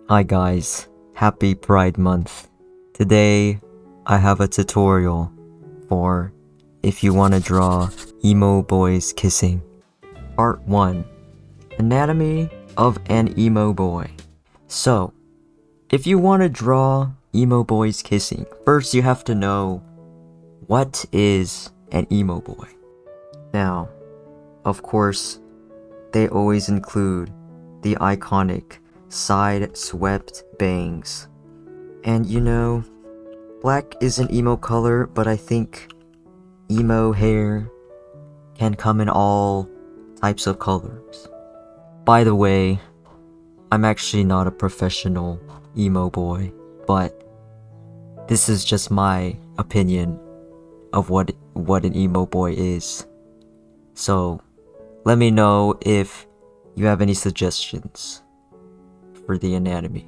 Hi guys, happy Pride Month. Today, I have a tutorial for if you want to draw emo boys kissing. Part 1. Anatomy of an emo boy. So, if you want to draw emo boys kissing, first you have to know what is an emo boy. Now, of course, they always include the iconic side swept bangs. And you know, black is an emo color, but I think emo hair can come in all types of colors. By the way, I'm actually not a professional emo boy, but this is just my opinion of what an emo boy is. So, let me know if you have any suggestions for the anatomy.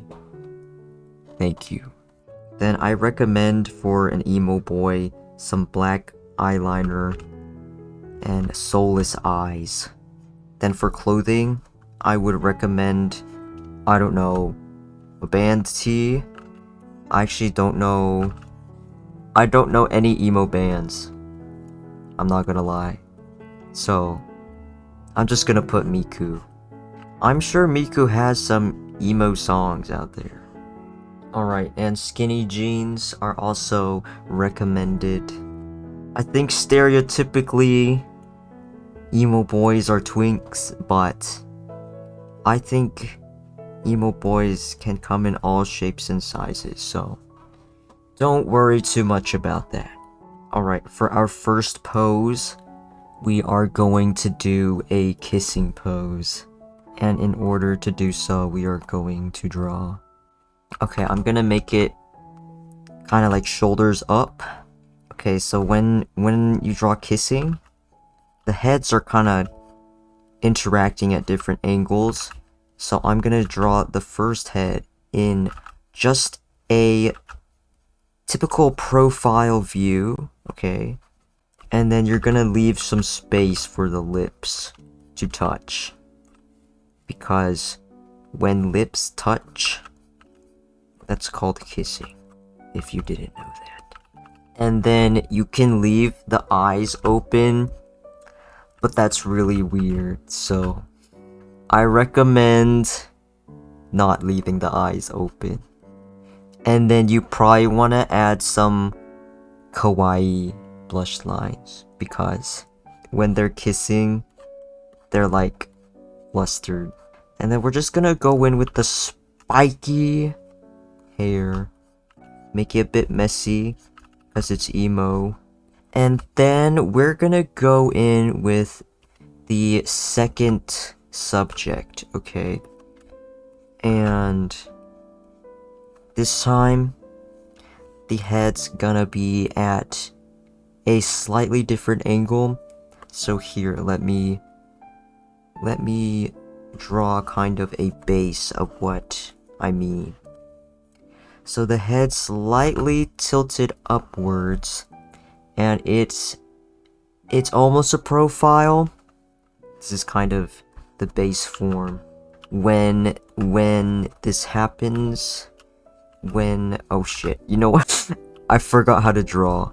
Thank you. Then I recommend for an emo boy some black eyeliner and soulless eyes. Then for clothing, I would recommend, I don't know, a band tee. I actually don't know. I don't know any emo bands. I'm not gonna lie. So, I'm just gonna put Miku. I'm sure Miku has some emo songs out there. Alright, and skinny jeans are also recommended. I think stereotypically emo boys are twinks, but I think emo boys can come in all shapes and sizes, so don't worry too much about that. Alright, for our first pose, we are going to do a kissing pose. And in order to do so, we are going to draw. Okay, I'm gonna make it kind of like shoulders up. Okay, so when you draw kissing, the heads are kind of interacting at different angles. So I'm gonna draw the first head in just a typical profile view, okay? And then you're gonna leave some space for the lips to touch. Because when lips touch, that's called kissing, if you didn't know that. And then you can leave the eyes open, but that's really weird, so I recommend not leaving the eyes open. And then you probably want to add some kawaii blush lines, because when they're kissing, they're like flustered. And then we're just gonna go in with the spiky hair, make it a bit messy because it's emo. And then we're gonna go in with the second subject, okay? And this time the head's gonna be at a slightly different angle. So here, let me draw kind of a base of what I mean. So the head slightly tilted upwards, and it's almost a profile. This is kind of the base form. When this happens, oh shit, you know what? I forgot how to draw.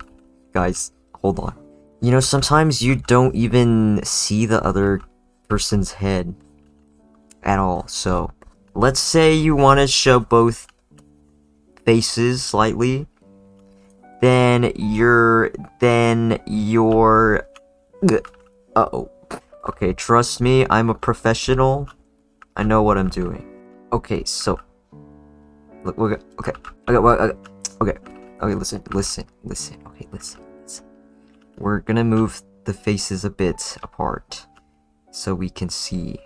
Guys, hold on. You know, sometimes you don't even see the other person's head at all. So let's say you want to show both faces slightly, then you're uh-oh. Okay, trust me, I'm a professional. I know what I'm doing. Okay, so look, okay, listen. Okay, listen. We're gonna move the faces a bit apart so we can see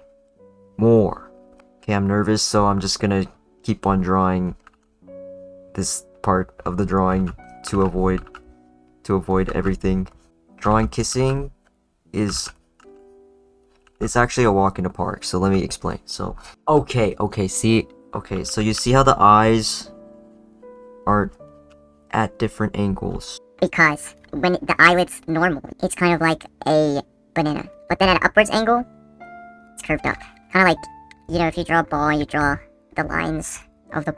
more. Okay, I'm nervous, so I'm just gonna keep on drawing this part of the drawing to avoid everything. Drawing kissing is actually a walk in the park, so let me explain. So okay, so you see how the eyes are at different angles? Because when the eyelid's normal, it's kind of like a banana. But then at an upwards angle, it's curved up. Kind of like, you know, if you draw a ball and you draw the lines of the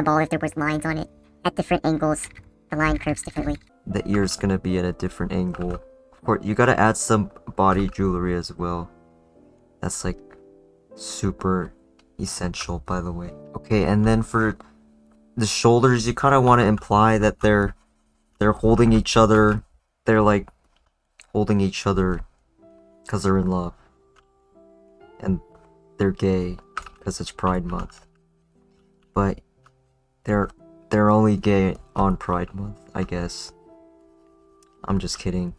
ball if there was lines on it. At different angles, the line curves differently. The ear's gonna be at a different angle. Of course, you gotta add some body jewelry as well. That's like super essential, by the way. Okay, and then for the shoulders, you kind of want to imply that they're holding each other. They're like holding each other because they're in love, and they're gay because it's Pride Month. But they're only gay on Pride Month, I guess. I'm just kidding.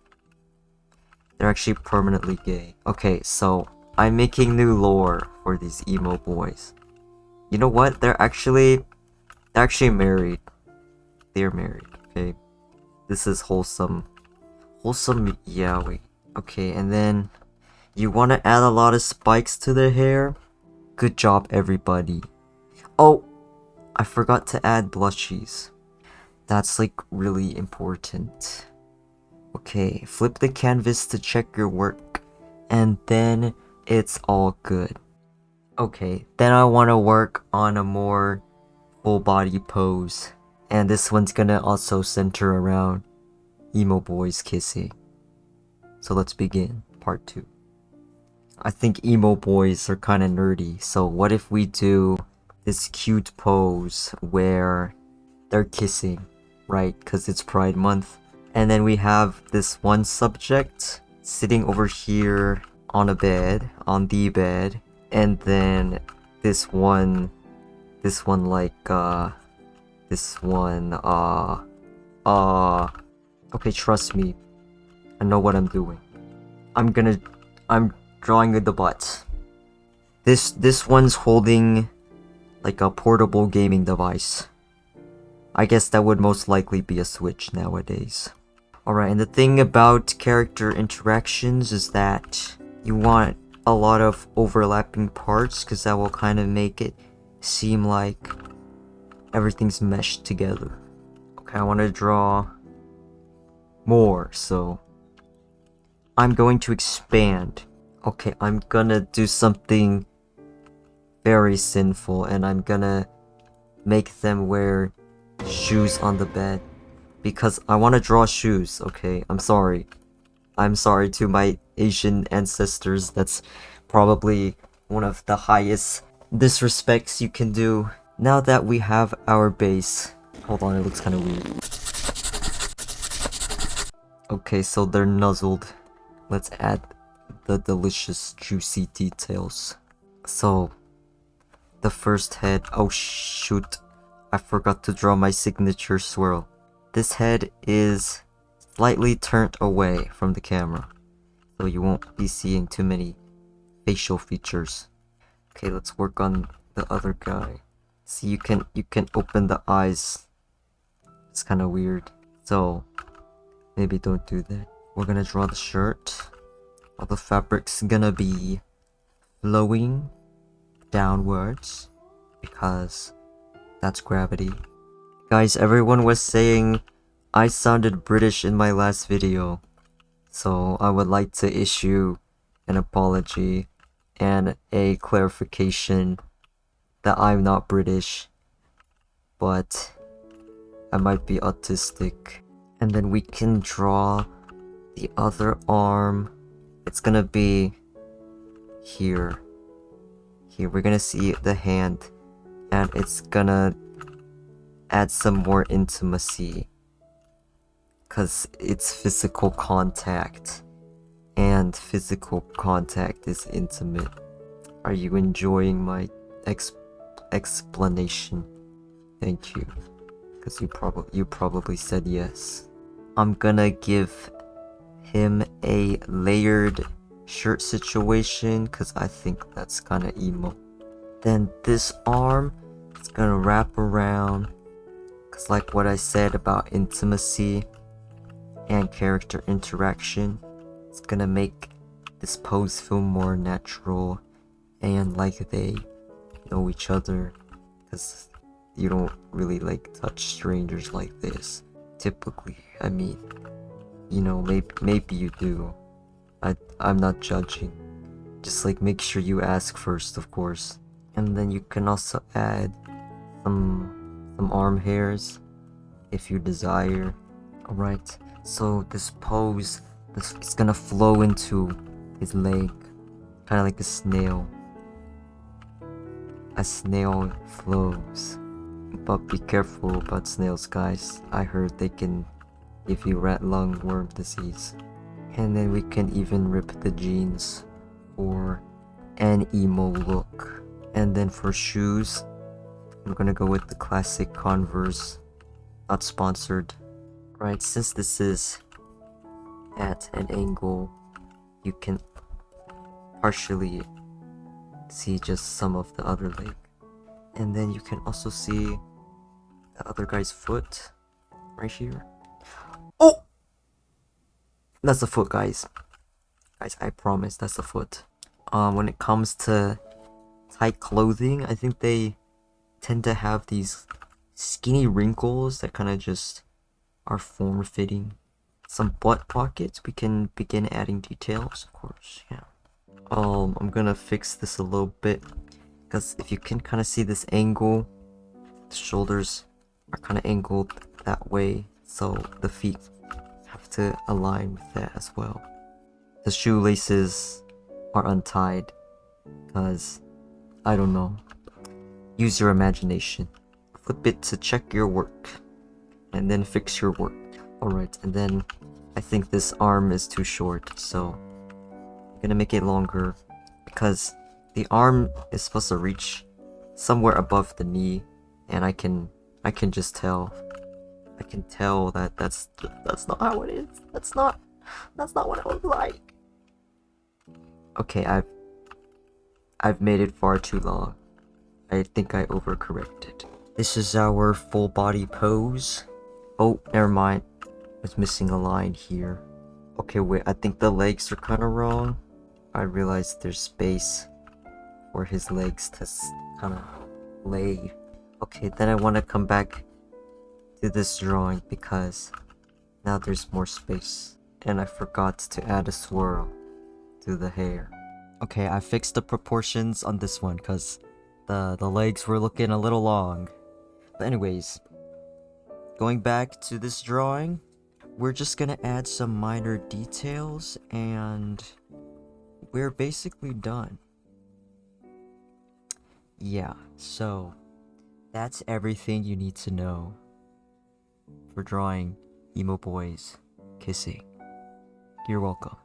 They're actually permanently gay. Okay, so I'm making new lore for these emo boys. You know what? They're actually married. They're married, okay? This is wholesome. Wholesome yaoi. Okay, and then you want to add a lot of spikes to their hair. Good job, everybody. Oh, I forgot to add blushies. That's like really important. Okay, flip the canvas to check your work, and then it's all good. Okay, then I want to work on a more full body pose, and this one's gonna also center around emo boys kissing. So let's begin part 2. I think emo boys are kind of nerdy, so what if we do this cute pose where they're kissing, right? Because it's Pride Month. And then we have this one subject sitting over here on the bed, and then this one okay, trust me, I know what I'm doing. I'm drawing the butt. This one's holding like a portable gaming device. I guess that would most likely be a Switch nowadays. Alright, and the thing about character interactions is that you want a lot of overlapping parts, because that will kind of make it seem like everything's meshed together. Okay, I want to draw more, so I'm going to expand. Okay, I'm gonna do something very sinful, and I'm gonna make them wear shoes on the bed. Because I want to draw shoes, okay? I'm sorry. I'm sorry to my Asian ancestors. That's probably one of the highest disrespects you can do. Now that we have our base... Hold on, it looks kind of weird. Okay, so they're nuzzled. Let's add the delicious, juicy details. So, the first head... Oh shoot. I forgot to draw my signature swirl. This head is slightly turned away from the camera, so you won't be seeing too many facial features. Okay, let's work on the other guy. See, you can open the eyes. It's kind of weird, so maybe don't do that. We're gonna draw the shirt. All the fabric's gonna be flowing downwards because that's gravity. Guys, everyone was saying I sounded British in my last video, so I would like to issue an apology and a clarification that I'm not British, but I might be autistic. And then we can draw the other arm. It's gonna be here. Here, we're gonna see the hand, and it's gonna add some more intimacy, because it's physical contact, and physical contact is intimate. Are you enjoying my explanation? Thank you, because you probably said yes. I'm gonna give him a layered shirt situation, because I think that's kind of emo. Then this arm is gonna wrap around, because like what I said about intimacy and character interaction, it's gonna make this pose feel more natural and like they know each other, because you don't really like touch strangers like this typically. I mean, you know, maybe you do. I'm not judging. Just like make sure you ask first, of course. And then you can also add some arm hairs if you desire. Alright, so this pose, it's gonna flow into his leg, kind of like a snail. A snail flows. But be careful about snails, guys. I heard they can give you rat lung worm disease. And then we can even rip the jeans for an emo look. And then for shoes, I'm gonna go with the classic Converse. Not sponsored. Right, since this is at an angle, you can partially see just some of the other leg. And then you can also see the other guy's foot right here. Oh! That's the foot, guys. Guys, I promise that's the foot. When it comes to tight clothing, I think they tend to have these skinny wrinkles that kind of just are form-fitting. Some butt pockets, we can begin adding details, of course, yeah. I'm gonna fix this a little bit, because if you can kind of see this angle, the shoulders are kind of angled that way, so the feet have to align with that as well. The shoelaces are untied, because, I don't know, use your imagination. Flip it to check your work, and then fix your work. Alright, and then I think this arm is too short, so I'm gonna make it longer, because the arm is supposed to reach somewhere above the knee, and I can just tell. I can tell that that's not how it is. That's not what it looks like. Okay, I've made it far too long. I think I overcorrected. This is our full body pose. Oh, never mind. I was missing a line here. Okay, wait, I think the legs are kind of wrong. I realized there's space for his legs to kind of lay. Okay, then I want to come back to this drawing because now there's more space. And I forgot to add a swirl to the hair. Okay, I fixed the proportions on this one because the legs were looking a little long. But anyways, going back to this drawing, we're just gonna add some minor details and we're basically done. Yeah, so that's everything you need to know for drawing emo boys kissing. You're welcome.